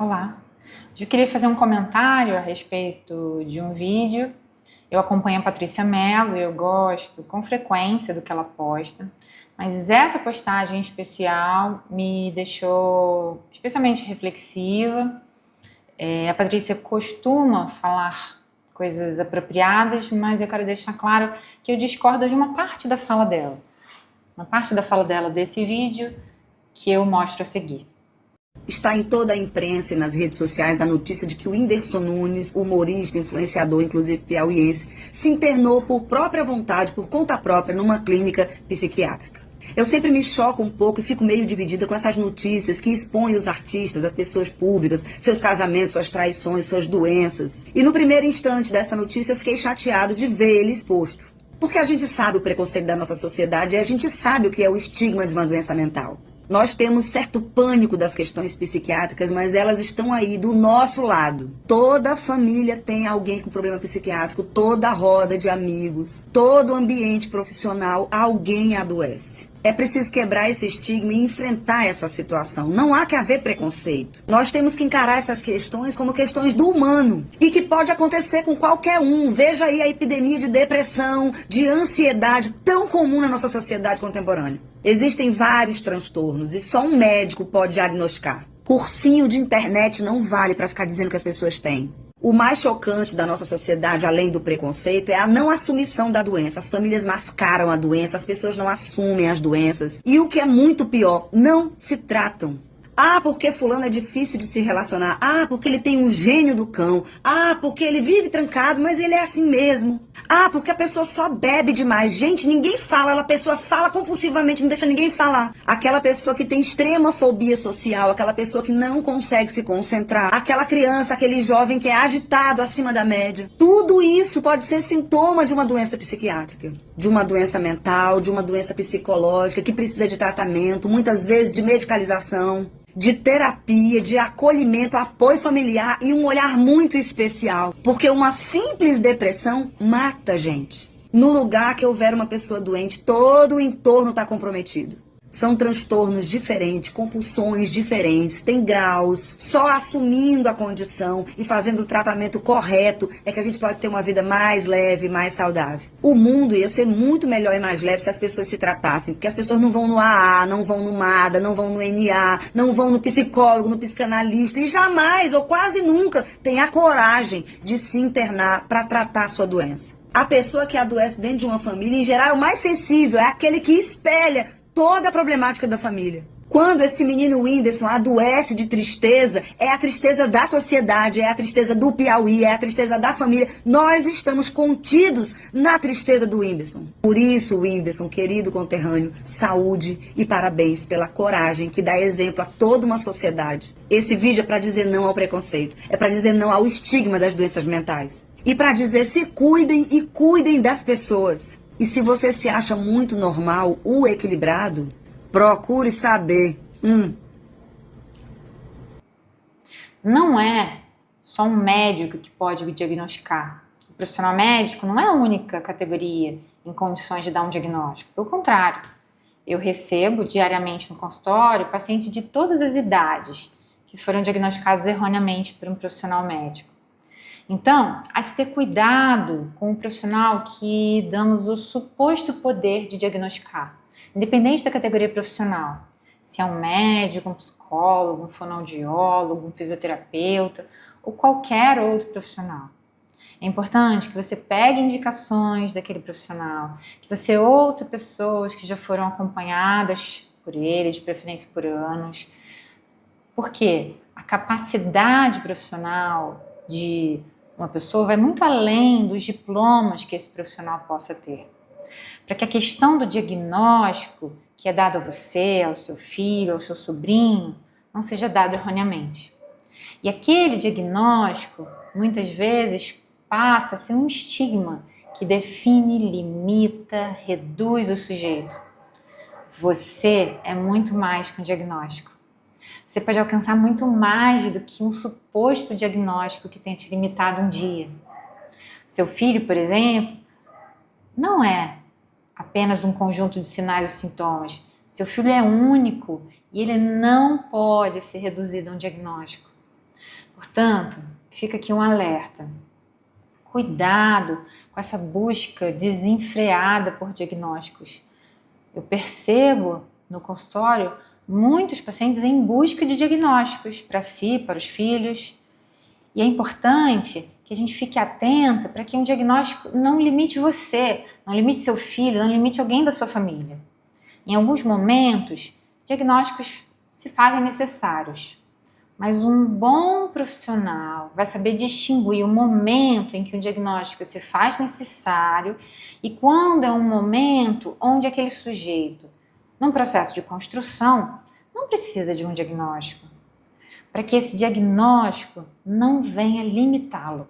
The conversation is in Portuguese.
Olá, eu queria fazer um comentário a respeito de um vídeo. Eu acompanho a Patrícia Mello e eu gosto com frequência do que ela posta, mas essa postagem especial me deixou especialmente reflexiva. A Patrícia costuma falar coisas apropriadas, mas eu quero deixar claro que eu discordo de uma parte da fala dela. Uma parte da fala dela desse vídeo que eu mostro a seguir. Está em toda a imprensa e nas redes sociais a notícia de que o Whindersson Nunes, humorista, influenciador, inclusive piauiense, se internou por própria vontade, por conta própria, numa clínica psiquiátrica. Eu sempre me choco um pouco e fico meio dividida com essas notícias que expõem os artistas, as pessoas públicas, seus casamentos, suas traições, suas doenças. E no primeiro instante dessa notícia eu fiquei chateado de ver ele exposto. Porque a gente sabe o preconceito da nossa sociedade e a gente sabe o que é o estigma de uma doença mental. Nós temos certo pânico das questões psiquiátricas, mas elas estão aí do nosso lado. Toda família tem alguém com problema psiquiátrico, toda roda de amigos, todo ambiente profissional, alguém adoece. É preciso quebrar esse estigma e enfrentar essa situação. Não há que haver preconceito. Nós temos que encarar essas questões como questões do humano e que pode acontecer com qualquer um. Veja aí a epidemia de depressão, de ansiedade tão comum na nossa sociedade contemporânea. Existem vários transtornos e só um médico pode diagnosticar. Cursinho de internet não vale para ficar dizendo que as pessoas têm. O mais chocante da nossa sociedade, além do preconceito, é a não assumição da doença. As famílias mascaram a doença, as pessoas não assumem as doenças. E o que é muito pior, não se tratam. Ah, porque fulano é difícil de se relacionar. Ah, porque ele tem um gênio do cão. Ah, porque ele vive trancado, mas ele é assim mesmo. Ah, porque a pessoa só bebe demais. Gente, ninguém fala, a pessoa fala compulsivamente, não deixa ninguém falar. Aquela pessoa que tem extrema fobia social, aquela pessoa que não consegue se concentrar, aquela criança, aquele jovem que é agitado acima da média. Tudo isso pode ser sintoma de uma doença psiquiátrica, de uma doença mental, de uma doença psicológica que precisa de tratamento, muitas vezes de medicalização, de terapia, de acolhimento, apoio familiar e um olhar muito especial. Porque uma simples depressão mata a gente. No lugar que houver uma pessoa doente, todo o entorno está comprometido. São transtornos diferentes, compulsões diferentes, tem graus. Só assumindo a condição e fazendo o tratamento correto é que a gente pode ter uma vida mais leve, mais saudável. O mundo ia ser muito melhor e mais leve se as pessoas se tratassem, porque as pessoas não vão no AA, não vão no MADA, não vão no NA, não vão no psicólogo, no psicanalista e jamais, ou quase nunca, tem a coragem de se internar para tratar a sua doença. A pessoa que adoece dentro de uma família, em geral, é o mais sensível, é aquele que espelha toda a problemática da família. Quando esse menino Whindersson adoece de tristeza, é a tristeza da sociedade, é a tristeza do Piauí, é a tristeza da família. Nós estamos contidos na tristeza do Whindersson. Por isso, Whindersson, querido conterrâneo, saúde e parabéns pela coragem que dá exemplo a toda uma sociedade. Esse vídeo é para dizer não ao preconceito, é para dizer não ao estigma das doenças mentais. E para dizer se cuidem e cuidem das pessoas. E se você se acha muito normal, o equilibrado, procure saber. Não é só um médico que pode diagnosticar. O profissional médico não é a única categoria em condições de dar um diagnóstico. Pelo contrário, eu recebo diariamente no consultório pacientes de todas as idades que foram diagnosticados erroneamente por um profissional médico. Então, há de se ter cuidado com o profissional que damos o suposto poder de diagnosticar, independente da categoria profissional. Se é um médico, um psicólogo, um fonoaudiólogo, um fisioterapeuta ou qualquer outro profissional. É importante que você pegue indicações daquele profissional, que você ouça pessoas que já foram acompanhadas por ele, de preferência por anos, porque a capacidade profissional de uma pessoa vai muito além dos diplomas que esse profissional possa ter. Para que a questão do diagnóstico que é dado a você, ao seu filho, ao seu sobrinho, não seja dado erroneamente. E aquele diagnóstico, muitas vezes, passa a ser um estigma que define, limita, reduz o sujeito. Você é muito mais que um diagnóstico. Você pode alcançar muito mais do que um suposto diagnóstico que tenha te limitado um dia. Seu filho, por exemplo, não é apenas um conjunto de sinais e sintomas. Seu filho é único e ele não pode ser reduzido a um diagnóstico. Portanto, fica aqui um alerta. Cuidado com essa busca desenfreada por diagnósticos. Eu percebo no consultório muitos pacientes em busca de diagnósticos para si, para os filhos. E é importante que a gente fique atenta para que um diagnóstico não limite você, não limite seu filho, não limite alguém da sua família. Em alguns momentos, diagnósticos se fazem necessários. Mas um bom profissional vai saber distinguir o momento em que o diagnóstico se faz necessário e quando é um momento onde aquele sujeito, num processo de construção, não precisa de um diagnóstico, para que esse diagnóstico não venha limitá-lo.